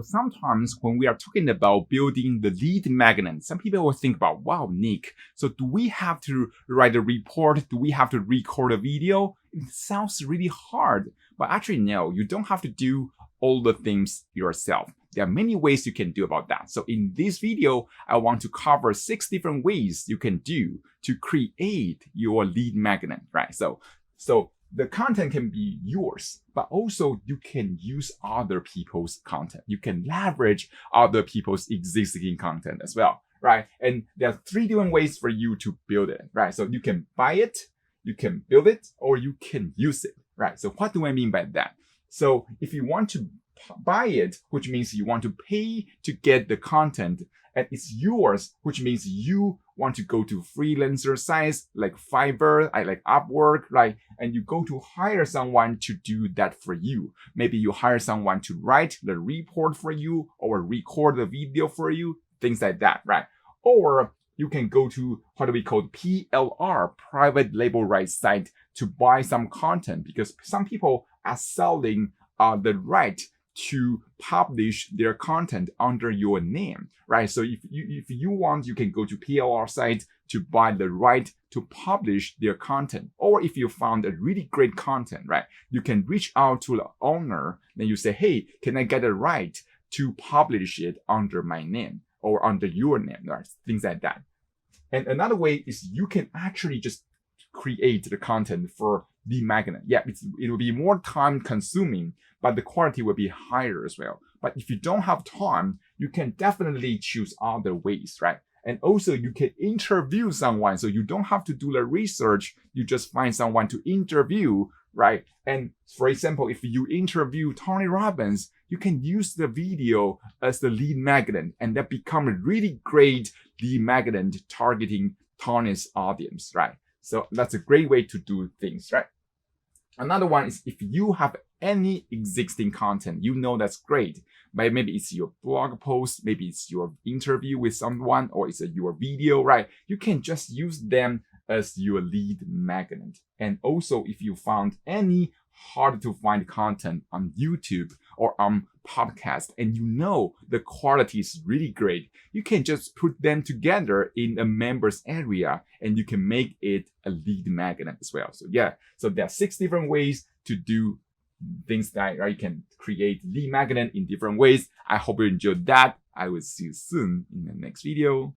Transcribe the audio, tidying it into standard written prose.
sometimes when we are talking about building the lead magnet, some people will think about, wow, Nick, so do we have to write a report? Do we have to record a video? It sounds really hard, but actually, no, you don't have to do all the things yourself. There are many ways you can do about that. So in this video, I want to cover 6 different ways you can do to create your lead magnet, right? So the content can be yours, but also you can use other people's content. You can leverage other people's existing content as well, right? And there are 3 different ways for you to build it, right? So you can buy it, you can build it, or you can use it, right? So what do I mean by that? So if you want to buy it, which means you want to pay to get the content, and it's yours, which means you want to go to freelancer sites like Fiverr, like Upwork, right? And you go to hire someone to do that for you. Maybe you hire someone to write the report for you or record the video for you, things like that, right? Or you can go to what we call PLR, private label rights site, to buy some content, because some people are selling the right to publish their content under your name, right? So if you want, you can go to PLR site to buy the right to publish their content. Or if you found a really great content, right, you can reach out to the owner, then you say, hey, can I get a right to publish it under my name or under your name, right? Things like that. And another way is you can actually just create the content for the magnet. Yeah, it will be more time consuming, but the quality will be higher as well. But if you don't have time, you can definitely choose other ways, right? And also you can interview someone. So you don't have to do the research. You just find someone to interview, right? And for example, if you interview Tony Robbins, you can use the video as the lead magnet, and that become a really great lead magnet targeting Tony's audience, right? So that's a great way to do things, right? Another one is if you have any existing content, you know that's great. But maybe it's your blog post, maybe it's your interview with someone, or it's your video, right? You can just use them as your lead magnet. And also, if you found any hard to find content on YouTube or on podcast, and you know the quality is really great, you can just put them together in a members area and you can make it a lead magnet as well. So yeah, so there are 6 different ways to do things that, right? You can create lead magnet in different ways. I hope you enjoyed that. I will see you soon in the next video.